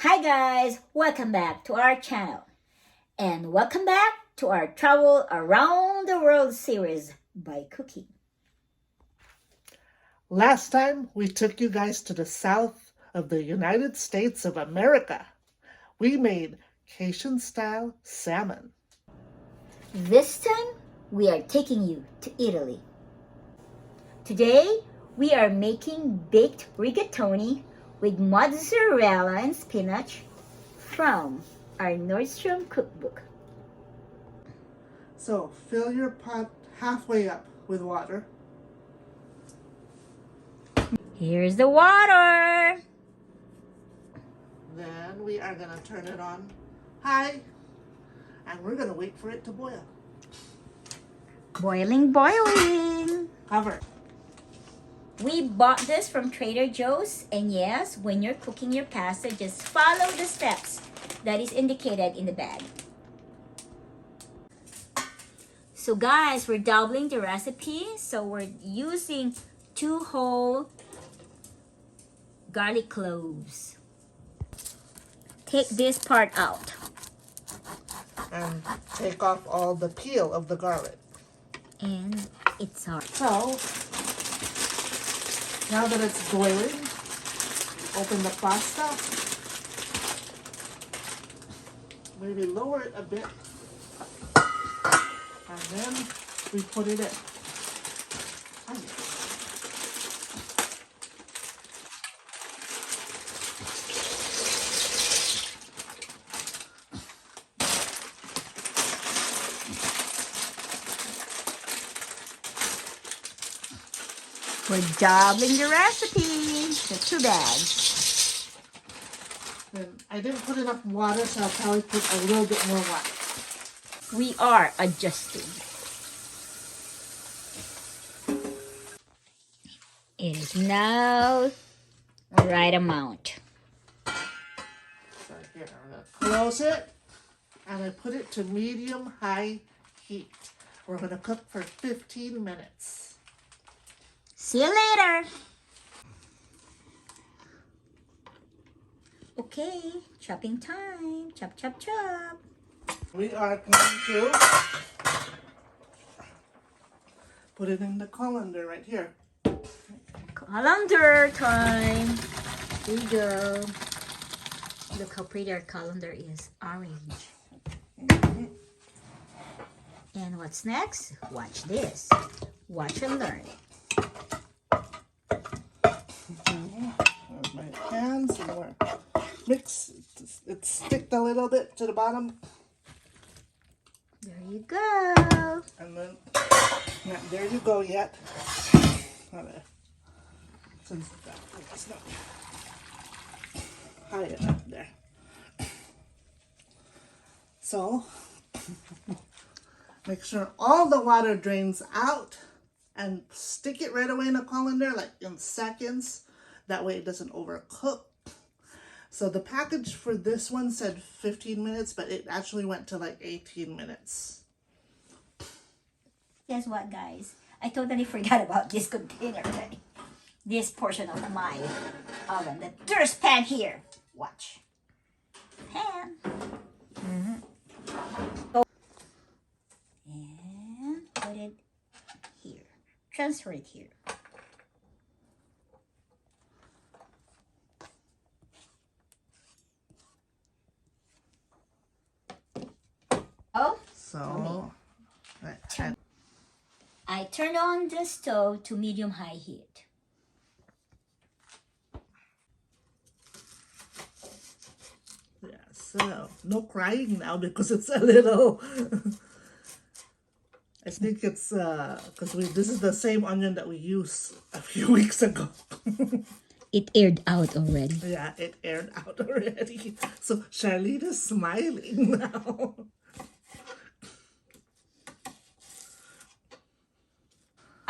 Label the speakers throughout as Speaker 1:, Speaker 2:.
Speaker 1: Hi guys, welcome back to our channel and welcome back to our Travel Around the World series by Cooking.
Speaker 2: Last time we took you guys to the south of the United States of America. We made Cajun-style salmon.
Speaker 1: This time we are taking you to Italy. Today we are making baked rigatoni with mozzarella and spinach from our Nordstrom cookbook.
Speaker 2: So fill your pot halfway up with water.
Speaker 1: Here's the water.
Speaker 2: Then we are going to turn it on high and we're going to wait for it to boil.
Speaker 1: Boiling, boiling.
Speaker 2: Cover.
Speaker 1: We bought this from Trader Joe's, and yes, when you're cooking your pasta, just follow the steps that is indicated in the bag. So guys, we're doubling the recipe, so we're using 2 whole garlic cloves. Take this part out.
Speaker 2: And take off all the peel of the garlic.
Speaker 1: And it's hard.
Speaker 2: So, now that it's boiling, open the pasta. Maybe lower it a bit. And then we put it in.
Speaker 1: We're doubling the recipe to 2 bags.
Speaker 2: Then I didn't put enough water, so I'll probably put a little bit more water.
Speaker 1: We are adjusting. It is now the right amount.
Speaker 2: So here, I'm going to close it, and I put it to medium-high heat. We're going to cook for 15 minutes.
Speaker 1: See you later. Okay, chopping time. Chop, chop, chop.
Speaker 2: We are going to put it in the colander right here.
Speaker 1: Colander time. Here you go. Look how pretty our colander is. Orange. And what's next? Watch this. Watch and learn.
Speaker 2: With my hands, and we're mix. It sticked a little bit to the bottom.
Speaker 1: There you go.
Speaker 2: And then, not there you go yet. Since it's not high enough there. So, make sure all the water drains out and stick it right away in a colander, like in seconds. That way it doesn't overcook. So the package for this one said 15 minutes, but it actually went to like 18 minutes.
Speaker 1: Guess what, guys? I totally forgot about this container. This portion of my oven. The thirst pan here. Watch. Pan. And put it here. Transfer it here. Oh,
Speaker 2: So,
Speaker 1: I turned on the stove to medium-high heat.
Speaker 2: yeah, so no crying now because it's a little. I think it's because this is the same onion that we used a few weeks ago.
Speaker 1: It aired out already.
Speaker 2: Yeah, it aired out already. So Charlene is smiling now.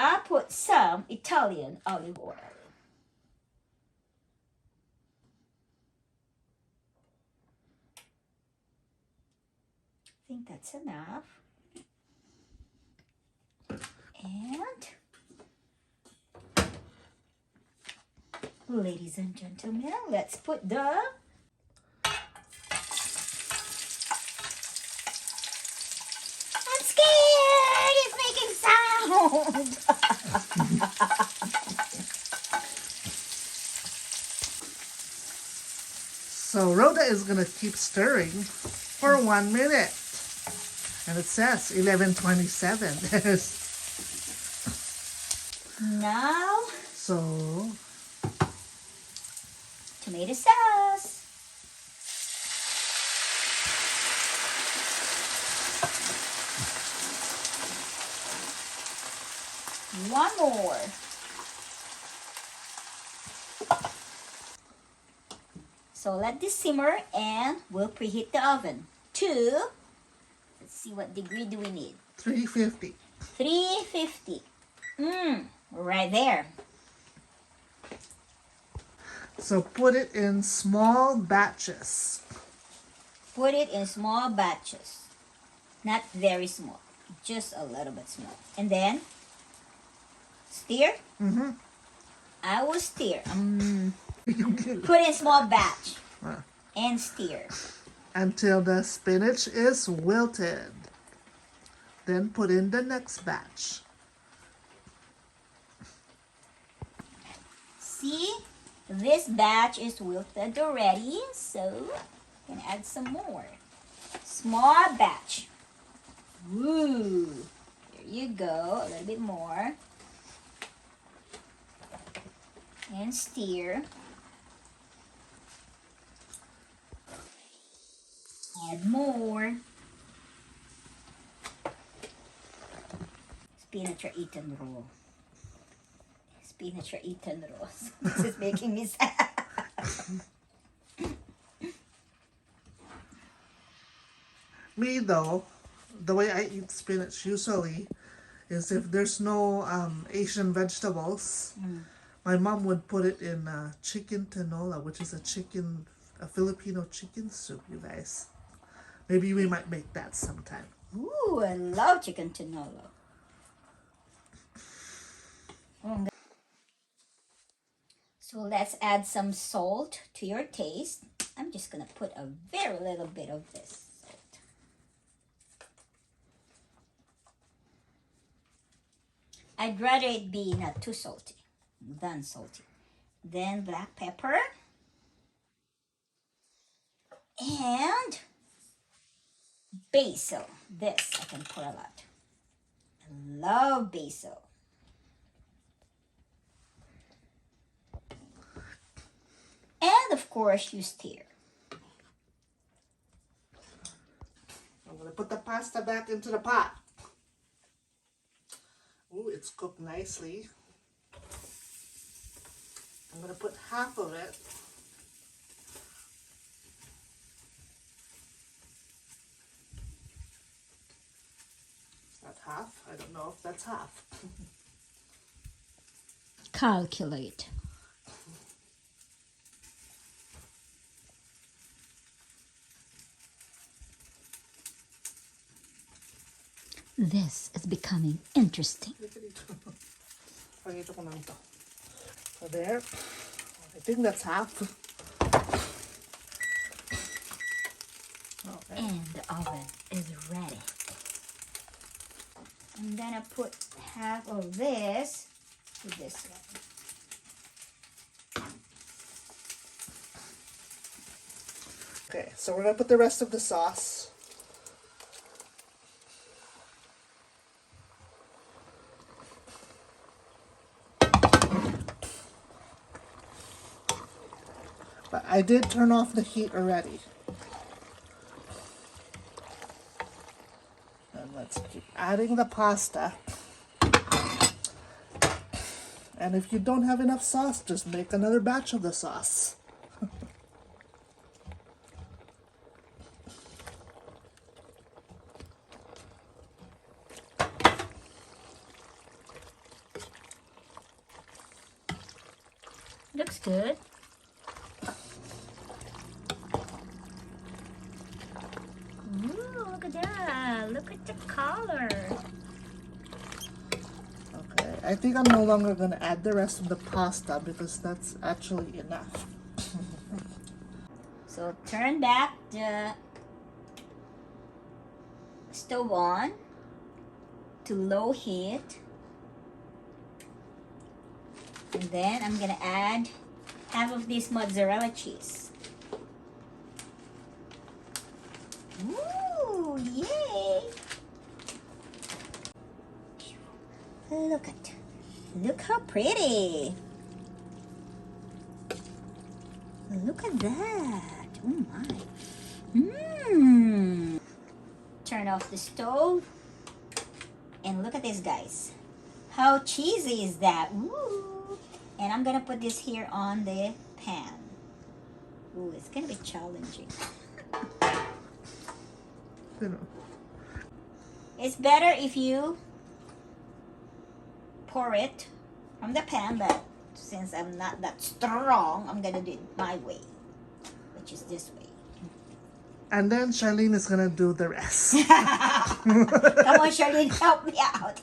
Speaker 1: I put some Italian olive oil. I think that's enough. And ladies and gentlemen, let's put the don't.
Speaker 2: So Rhoda is gonna keep stirring for 1 minute. And it says 11:27.
Speaker 1: Now,
Speaker 2: So
Speaker 1: tomato sauce. One more. So let this simmer and we'll preheat the oven to, let's see what degree do we need.
Speaker 2: 350.
Speaker 1: 350. Right there.
Speaker 2: So put it in small batches.
Speaker 1: Put it in small batches. Not very small. Just a little bit small. And then, stir. I will stir. Put in small batch. And stir.
Speaker 2: Until the spinach is wilted. Then put in the next batch.
Speaker 1: See, this batch is wilted already, so you can add some more. Small batch. Woo! There you go, a little bit more. And stir. Add more. Spinach are eaten raw. Spinach are eaten raw. This is making me sad.
Speaker 2: Me though, the way I eat spinach usually is if there's no Asian vegetables, my mom would put it in chicken tinola, which is a Filipino chicken soup, you guys. Maybe we might make that sometime.
Speaker 1: Ooh, I love chicken tinola. So let's add some salt to your taste. I'm just gonna put a very little bit of this salt. I'd rather it be not too salty than salty. Then black pepper. And basil. This I can put a lot. I love basil. And of course, you stir.
Speaker 2: I'm gonna put the pasta back into the pot. Ooh, it's cooked nicely. I'm gonna put half of it. Is that half? I don't know if that's half.
Speaker 1: Calculate. This is becoming interesting.
Speaker 2: So there. I think that's half. Okay.
Speaker 1: And the oven is ready. I'm gonna put half of this to this one.
Speaker 2: Okay, so we're gonna put the rest of the sauce. But I did turn off the heat already. And let's keep adding the pasta. And if you don't have enough sauce, just make another batch of the sauce.
Speaker 1: Looks good. Ooh, look at that. Look at the color.
Speaker 2: Okay, I think I'm no longer going to add the rest of the pasta because that's actually enough.
Speaker 1: So turn back the stove on to low heat. And then I'm gonna add half of this mozzarella cheese. Ooh, yay! Look how pretty. Look at that. Oh my. Mmm. Turn off the stove. And look at this, guys. How cheesy is that? Ooh. And I'm gonna put this here on the pan. Ooh, it's gonna be challenging. It's better if you pour it from the pan, but since I'm not that strong, I'm gonna do it my way, which is this way.
Speaker 2: And then Charlene is gonna do the rest.
Speaker 1: Come on, Charlene, help me out.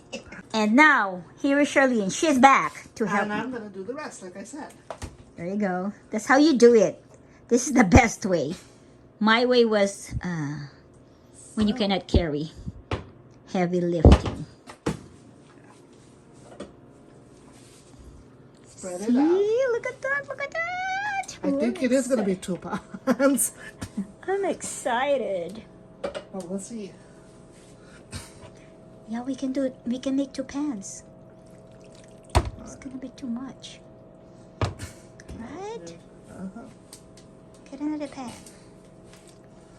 Speaker 1: And now, here is Charlene. She's back to help
Speaker 2: And
Speaker 1: me.
Speaker 2: I'm gonna do the rest, like I said.
Speaker 1: There you go. That's how you do it. This is the best way. My way was when you cannot carry. Heavy lifting.
Speaker 2: Spread it
Speaker 1: See?
Speaker 2: out.
Speaker 1: Look at that, look at that.
Speaker 2: I think it is gonna be 2 pounds.
Speaker 1: I'm excited.
Speaker 2: Well, we'll see.
Speaker 1: Yeah, we can do it. We can make 2 pans. It's gonna be too much. Right?
Speaker 2: Uh-huh.
Speaker 1: Get another pan.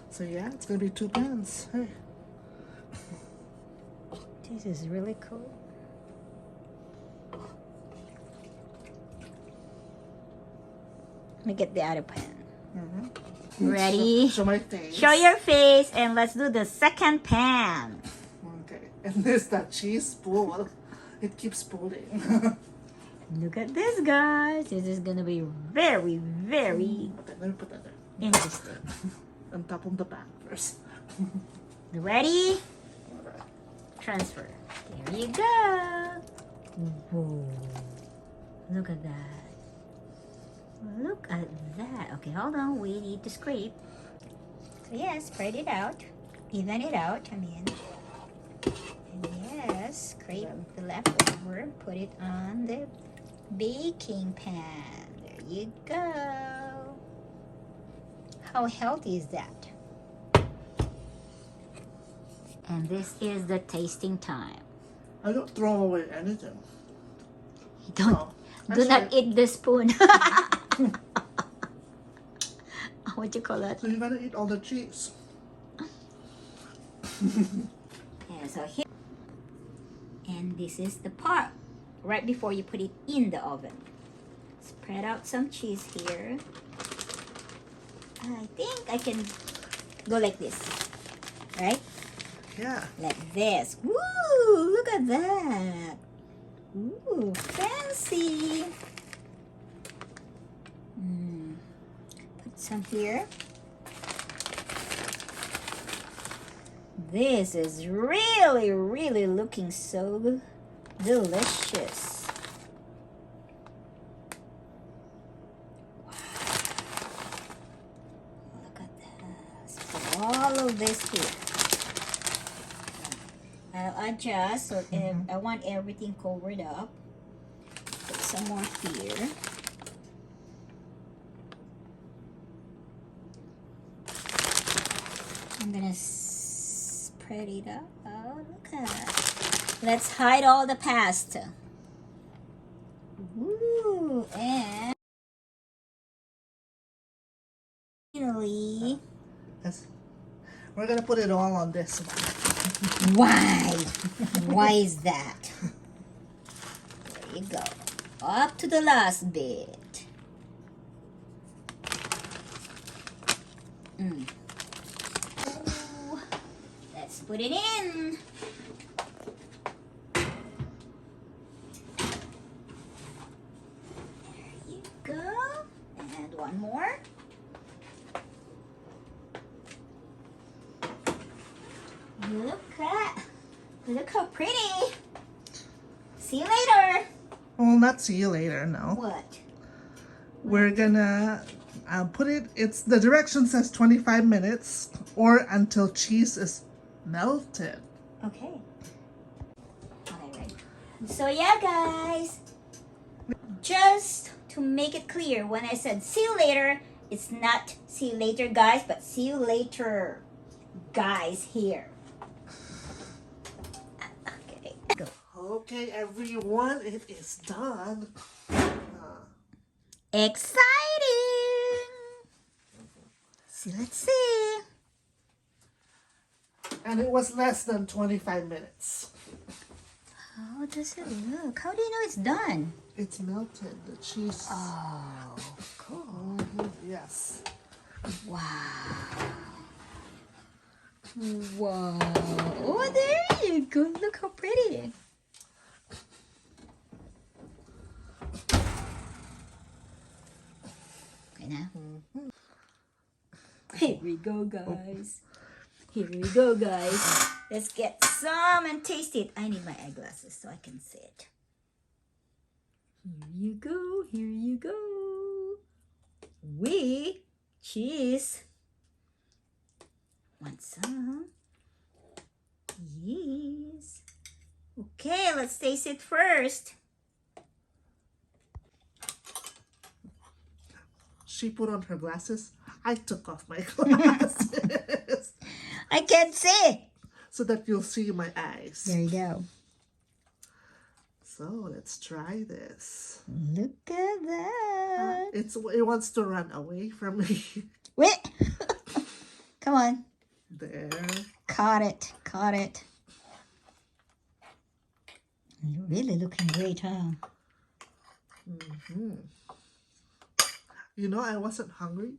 Speaker 2: So yeah, it's gonna be 2 pans. Hey.
Speaker 1: This is really cool. Let me get the other pan. Ready?
Speaker 2: Show my face.
Speaker 1: Show your face and let's do the second pan.
Speaker 2: Okay. And there's that cheese spool. It keeps pulling.
Speaker 1: Look at this, guys. This is gonna be very, very
Speaker 2: Okay, let me put that there.
Speaker 1: interesting.
Speaker 2: On top of the pan first.
Speaker 1: Ready?
Speaker 2: Alright.
Speaker 1: Transfer. There you go. Whoa. Look at that. Look at that. Okay, hold on. We need to scrape. So yeah, spread it out. Even it out, I mean. And yes, scrape the leftover. Put it on the baking pan. There you go. How healthy is that? And this is the tasting time.
Speaker 2: I don't throw away anything.
Speaker 1: Don't
Speaker 2: No,
Speaker 1: do not
Speaker 2: actually-
Speaker 1: eat the spoon. What you call that?
Speaker 2: So you gotta eat all the cheese.
Speaker 1: Yeah, so here. And this is the part right before you put it in the oven. Spread out some cheese here. I think I can go like this, right?
Speaker 2: Yeah.
Speaker 1: Like this. Woo! Look at that. Ooh, fancy. Put some here. This is really, really looking so delicious. Wow. Look at that. Put all of this here. I'll adjust so I want everything covered up. Put some more here. I'm gonna spread it up. Oh, look at that. Let's hide all the pasta. Ooh, and finally,
Speaker 2: Yes. We're gonna put it all on this one.
Speaker 1: why? Why is that? There you go. Up to the last bit. Ooh. Let's put it in. There you go. And one more. Look how pretty. See you later.
Speaker 2: Well, not see you later, no.
Speaker 1: What?
Speaker 2: We're gonna put it, it's the direction says 25 minutes or until cheese is melted.
Speaker 1: Okay. Okay, right. So yeah, guys. just to make it clear, when I said see you later, it's not see you later, guys, but see you later, guys, here. Okay, go.
Speaker 2: Okay, everyone, it is done.
Speaker 1: Exciting! See, let's see.
Speaker 2: And it was less than 25 minutes.
Speaker 1: How does it look? How do you know it's done?
Speaker 2: It's melted, the cheese.
Speaker 1: Oh, cool.
Speaker 2: Yes.
Speaker 1: Wow. Wow. Oh, there you go. Look how pretty. Okay, now. Here we go, guys. Here we go, guys. Let's get some and taste it. I need my eyeglasses so I can see it. Here you go. Here you go. Cheese. Want some? Yes. Okay, let's taste it first.
Speaker 2: She put on her glasses. I took off my glasses.
Speaker 1: I can't see.
Speaker 2: So that you'll see my eyes.
Speaker 1: There you go.
Speaker 2: So let's try this.
Speaker 1: Look at that.
Speaker 2: It wants to run away from me.
Speaker 1: Wait. Come on.
Speaker 2: There.
Speaker 1: Caught it. Caught it. You're really looking great, huh?
Speaker 2: You know, I wasn't hungry.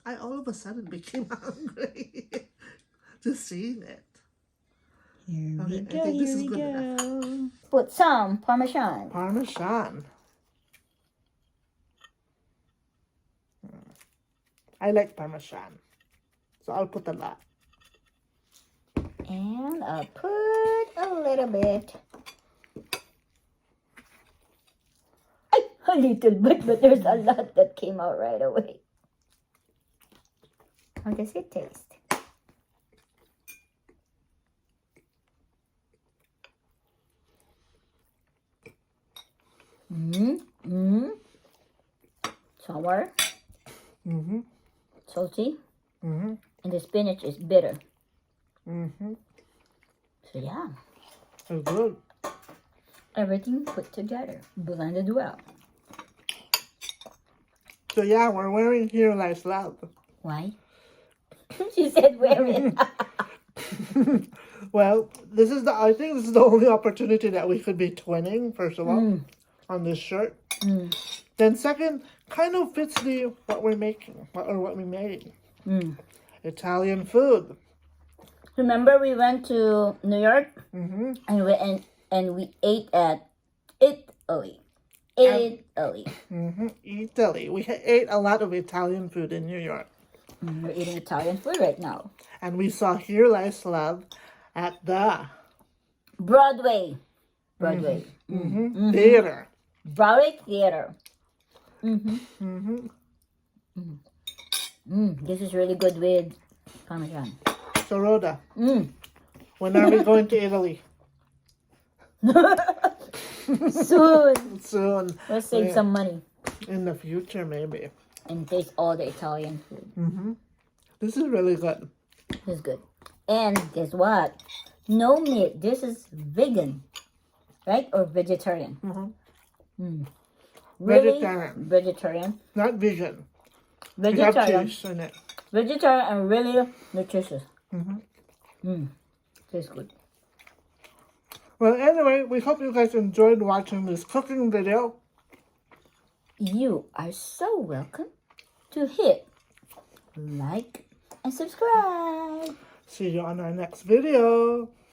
Speaker 2: I all of a sudden became hungry. Just seeing it.
Speaker 1: Here
Speaker 2: Okay,
Speaker 1: we
Speaker 2: I
Speaker 1: go.
Speaker 2: think this
Speaker 1: Here
Speaker 2: is
Speaker 1: we
Speaker 2: good
Speaker 1: go. Put some Parmesan.
Speaker 2: Parmesan. I like Parmesan. So I'll put a lot.
Speaker 1: And I'll put a little bit. A little bit, but there's a lot that came out right away. How does it taste? Sour. Salty. And the spinach is bitter. So yeah.
Speaker 2: It's good.
Speaker 1: Everything put together. Blended well.
Speaker 2: So yeah, we're wearing Here Lies Love.
Speaker 1: Why? She said wear it.
Speaker 2: Well, I think this is the only opportunity that we could be twinning, first of all, on this shirt. Then second, kind of fits what we're making, or what we made. Italian food.
Speaker 1: Remember we went to New York and we ate at Italy. Italy.
Speaker 2: Italy. We ate a lot of Italian food in New York.
Speaker 1: We're eating Italian food right now.
Speaker 2: And we saw Here Lies Love at the
Speaker 1: Broadway.
Speaker 2: theater.
Speaker 1: Broadway Theater. This is really good with Parmesan.
Speaker 2: So Rhoda, when are we going to Italy?
Speaker 1: Soon.
Speaker 2: Soon.
Speaker 1: Let's save some money.
Speaker 2: In the future, maybe.
Speaker 1: And taste all the Italian food.
Speaker 2: This is really good.
Speaker 1: This is good. And guess what? No meat. This is vegan. Right? Or vegetarian? Really?
Speaker 2: Vegetarian.
Speaker 1: Vegetarian.
Speaker 2: Not vegan.
Speaker 1: Vegetarian.
Speaker 2: You have cheese in it.
Speaker 1: Vegetarian and really nutritious. Tastes good.
Speaker 2: Well, anyway, we hope you guys enjoyed watching this cooking video.
Speaker 1: You are so welcome to hit like and subscribe.
Speaker 2: See you on our next video.